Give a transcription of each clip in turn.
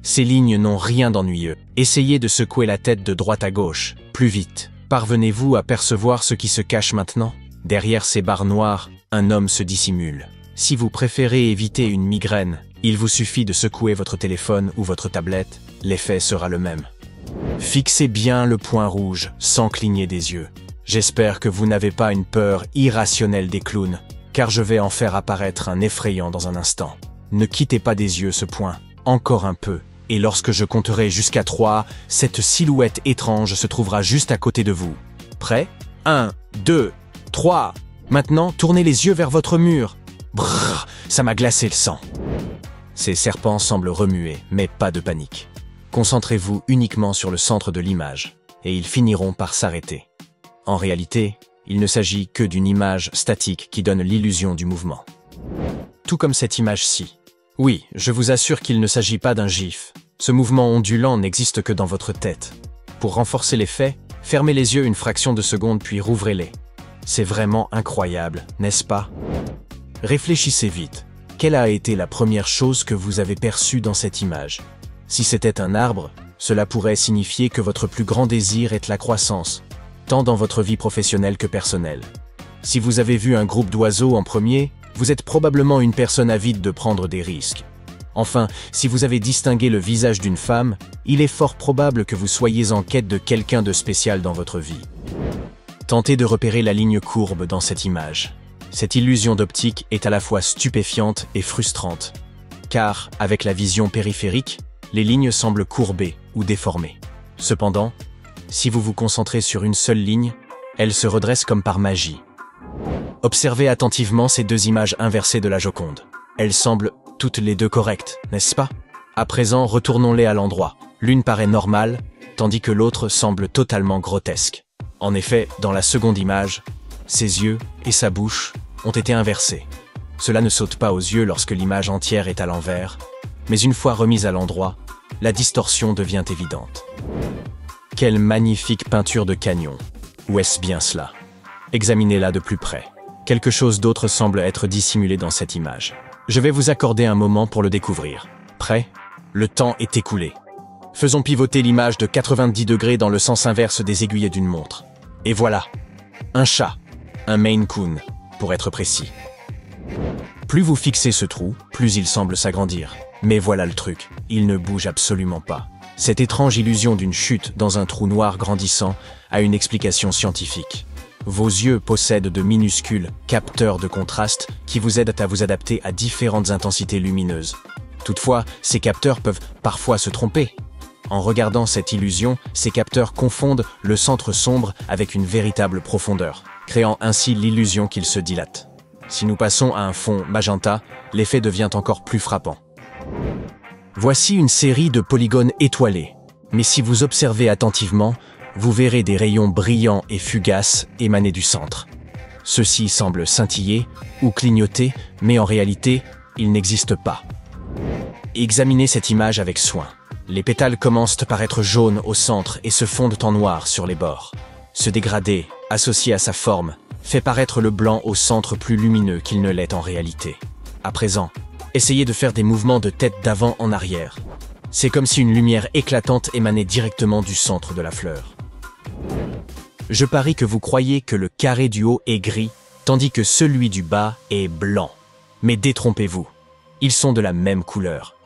Ces lignes n'ont rien d'ennuyeux. Essayez de secouer la tête de droite à gauche, plus vite. Parvenez-vous à percevoir ce qui se cache maintenant? Derrière ces barres noires, un homme se dissimule. Si vous préférez éviter une migraine, il vous suffit de secouer votre téléphone ou votre tablette, l'effet sera le même. Fixez bien le point rouge, sans cligner des yeux. J'espère que vous n'avez pas une peur irrationnelle des clowns, car je vais en faire apparaître un effrayant dans un instant. Ne quittez pas des yeux ce point, encore un peu, et lorsque je compterai jusqu'à 3, cette silhouette étrange se trouvera juste à côté de vous. Prêt? 1, 2, 3. Maintenant, tournez les yeux vers votre mur. Brrr, ça m'a glacé le sang. Ces serpents semblent remuer, mais pas de panique. Concentrez-vous uniquement sur le centre de l'image, et ils finiront par s'arrêter. En réalité, il ne s'agit que d'une image statique qui donne l'illusion du mouvement. Tout comme cette image-ci. Oui, je vous assure qu'il ne s'agit pas d'un gif. Ce mouvement ondulant n'existe que dans votre tête. Pour renforcer l'effet, fermez les yeux une fraction de seconde puis rouvrez-les. C'est vraiment incroyable, n'est-ce pas? Réfléchissez vite. Quelle a été la première chose que vous avez perçue dans cette image? Si c'était un arbre, cela pourrait signifier que votre plus grand désir est la croissance, tant dans votre vie professionnelle que personnelle. Si vous avez vu un groupe d'oiseaux en premier, vous êtes probablement une personne avide de prendre des risques. Enfin, si vous avez distingué le visage d'une femme, il est fort probable que vous soyez en quête de quelqu'un de spécial dans votre vie. Tentez de repérer la ligne courbe dans cette image. Cette illusion d'optique est à la fois stupéfiante et frustrante, car, avec la vision périphérique, les lignes semblent courbées ou déformées. Cependant, si vous vous concentrez sur une seule ligne, elle se redresse comme par magie. Observez attentivement ces deux images inversées de la Joconde. Elles semblent toutes les deux correctes, n'est-ce pas? À présent, retournons-les à l'endroit. L'une paraît normale, tandis que l'autre semble totalement grotesque. En effet, dans la seconde image, ses yeux et sa bouche ont été inversés. Cela ne saute pas aux yeux lorsque l'image entière est à l'envers, mais une fois remise à l'endroit, la distorsion devient évidente. Quelle magnifique peinture de canyon! Ou est-ce bien cela? Examinez-la de plus près. Quelque chose d'autre semble être dissimulé dans cette image. Je vais vous accorder un moment pour le découvrir. Prêt? Le temps est écoulé. Faisons pivoter l'image de 90 degrés dans le sens inverse des aiguilles d'une montre. Et voilà, un chat, un Maine Coon, pour être précis. Plus vous fixez ce trou, plus il semble s'agrandir. Mais voilà le truc, il ne bouge absolument pas. Cette étrange illusion d'une chute dans un trou noir grandissant a une explication scientifique. Vos yeux possèdent de minuscules capteurs de contraste qui vous aident à vous adapter à différentes intensités lumineuses. Toutefois, ces capteurs peuvent parfois se tromper. En regardant cette illusion, ces capteurs confondent le centre sombre avec une véritable profondeur, créant ainsi l'illusion qu'il se dilate. Si nous passons à un fond magenta, l'effet devient encore plus frappant. Voici une série de polygones étoilés, mais si vous observez attentivement, vous verrez des rayons brillants et fugaces émaner du centre. Ceux-ci semblent scintiller ou clignoter, mais en réalité, ils n'existent pas. Examinez cette image avec soin. Les pétales commencent par être jaunes au centre et se fondent en noir sur les bords. Ce dégradé, associé à sa forme, fait paraître le blanc au centre plus lumineux qu'il ne l'est en réalité. À présent, essayez de faire des mouvements de tête d'avant en arrière. C'est comme si une lumière éclatante émanait directement du centre de la fleur. Je parie que vous croyez que le carré du haut est gris, tandis que celui du bas est blanc. Mais détrompez-vous, ils sont de la même couleur.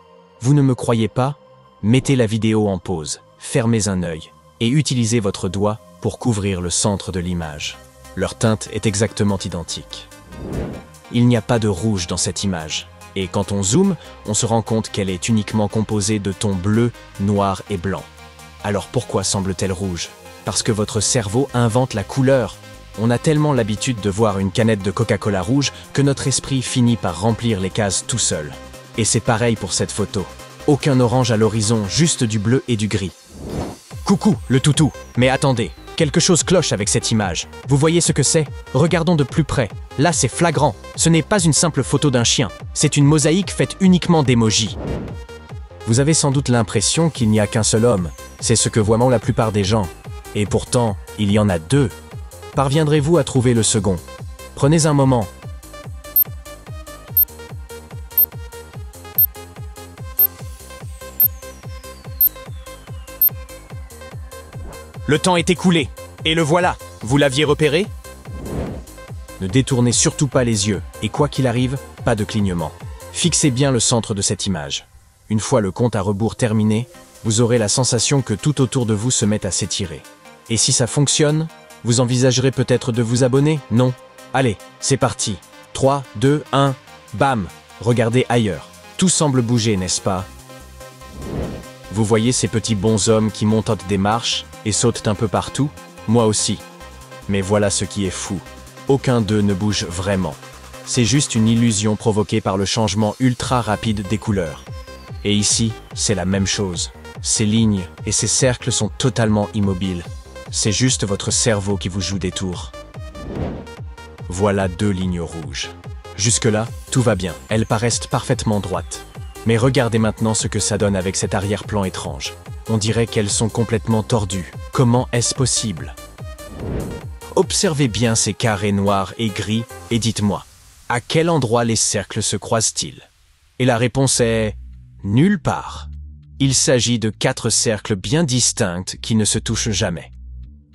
Vous ne me croyez pas? Mettez la vidéo en pause, fermez un œil et utilisez votre doigt pour couvrir le centre de l'image. Leur teinte est exactement identique. Il n'y a pas de rouge dans cette image. Et quand on zoome, on se rend compte qu'elle est uniquement composée de tons bleu, noir et blanc. Alors pourquoi semble-t-elle rouge? Parce que votre cerveau invente la couleur. On a tellement l'habitude de voir une canette de Coca-Cola rouge que notre esprit finit par remplir les cases tout seul. Et c'est pareil pour cette photo. Aucun orange à l'horizon, juste du bleu et du gris. Coucou, le toutou! Mais attendez, quelque chose cloche avec cette image. Vous voyez ce que c'est? Regardons de plus près. Là, c'est flagrant. Ce n'est pas une simple photo d'un chien. C'est une mosaïque faite uniquement d'émojis. Vous avez sans doute l'impression qu'il n'y a qu'un seul homme. C'est ce que voient la plupart des gens. Et pourtant, il y en a deux. Parviendrez-vous à trouver le second? Prenez un moment. Le temps est écoulé. Et le voilà. Vous l'aviez repéré? Ne détournez surtout pas les yeux, et quoi qu'il arrive, pas de clignement. Fixez bien le centre de cette image. Une fois le compte à rebours terminé, vous aurez la sensation que tout autour de vous se met à s'étirer. Et si ça fonctionne, vous envisagerez peut-être de vous abonner? Non? Allez, c'est parti. 3, 2, 1, bam! Regardez ailleurs. Tout semble bouger, n'est-ce pas? Vous voyez ces petits bonshommes qui montent des marches et sautent un peu partout? Moi aussi. Mais voilà ce qui est fou. Aucun d'eux ne bouge vraiment. C'est juste une illusion provoquée par le changement ultra rapide des couleurs. Et ici, c'est la même chose. Ces lignes et ces cercles sont totalement immobiles. C'est juste votre cerveau qui vous joue des tours. Voilà 2 lignes rouges. Jusque-là, tout va bien. Elles paraissent parfaitement droites. Mais regardez maintenant ce que ça donne avec cet arrière-plan étrange. On dirait qu'elles sont complètement tordues. Comment est-ce possible? Observez bien ces carrés noirs et gris et dites-moi, à quel endroit les cercles se croisent-ils? Et la réponse est nulle part. Il s'agit de 4 cercles bien distincts qui ne se touchent jamais.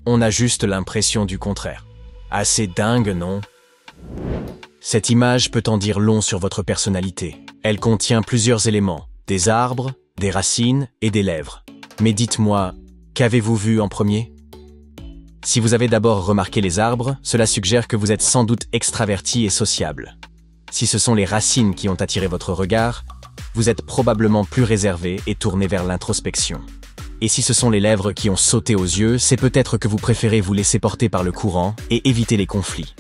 On a juste l'impression du contraire. Assez dingue, non? Cette image peut en dire long sur votre personnalité. Elle contient plusieurs éléments, des arbres, des racines et des lèvres. Mais dites-moi, qu'avez-vous vu en premier? Si vous avez d'abord remarqué les arbres, cela suggère que vous êtes sans doute extraverti et sociable. Si ce sont les racines qui ont attiré votre regard, vous êtes probablement plus réservé et tourné vers l'introspection. Et si ce sont les lèvres qui ont sauté aux yeux, c'est peut-être que vous préférez vous laisser porter par le courant et éviter les conflits.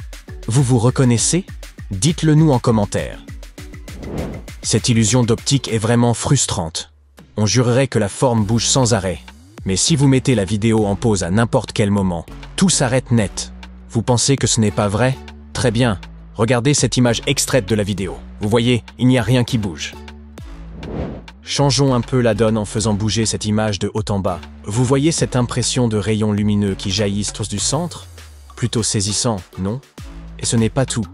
Vous vous reconnaissez? Dites-le nous en commentaire. Cette illusion d'optique est vraiment frustrante. On jurerait que la forme bouge sans arrêt. Mais si vous mettez la vidéo en pause à n'importe quel moment, tout s'arrête net. Vous pensez que ce n'est pas vrai? Très bien. Regardez cette image extraite de la vidéo. Vous voyez, il n'y a rien qui bouge. Changeons un peu la donne en faisant bouger cette image de haut en bas. Vous voyez cette impression de rayons lumineux qui jaillissent tous du centre? Plutôt saisissant, non? Et ce n'est pas tout.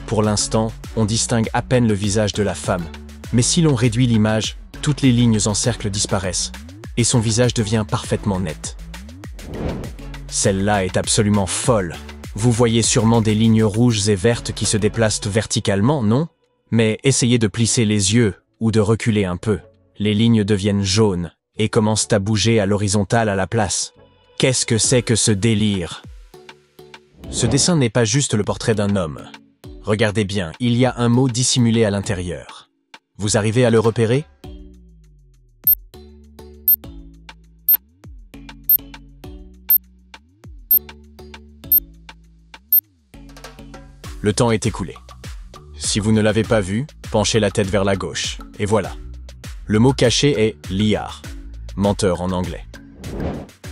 Pour l'instant, on distingue à peine le visage de la femme. Mais si l'on réduit l'image, toutes les lignes en cercle disparaissent. Et son visage devient parfaitement net. Celle-là est absolument folle. Vous voyez sûrement des lignes rouges et vertes qui se déplacent verticalement, non? Mais essayez de plisser les yeux ou de reculer un peu. Les lignes deviennent jaunes et commencent à bouger à l'horizontale à la place. Qu'est-ce que c'est que ce délire? Ce dessin n'est pas juste le portrait d'un homme. Regardez bien, il y a un mot dissimulé à l'intérieur. Vous arrivez à le repérer? Le temps est écoulé. Si vous ne l'avez pas vu, penchez la tête vers la gauche. Et voilà. Le mot caché est liar, menteur en anglais.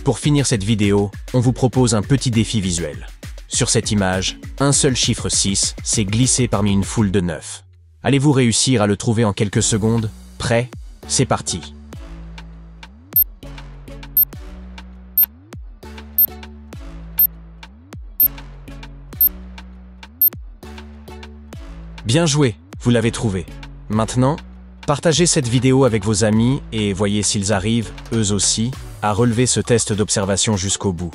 Pour finir cette vidéo, on vous propose un petit défi visuel. Sur cette image, un seul chiffre 6 s'est glissé parmi une foule de 9. Allez-vous réussir à le trouver en quelques secondes? Prêt? C'est parti. Bien joué, vous l'avez trouvé. Maintenant, partagez cette vidéo avec vos amis et voyez s'ils arrivent, eux aussi, à relever ce test d'observation jusqu'au bout.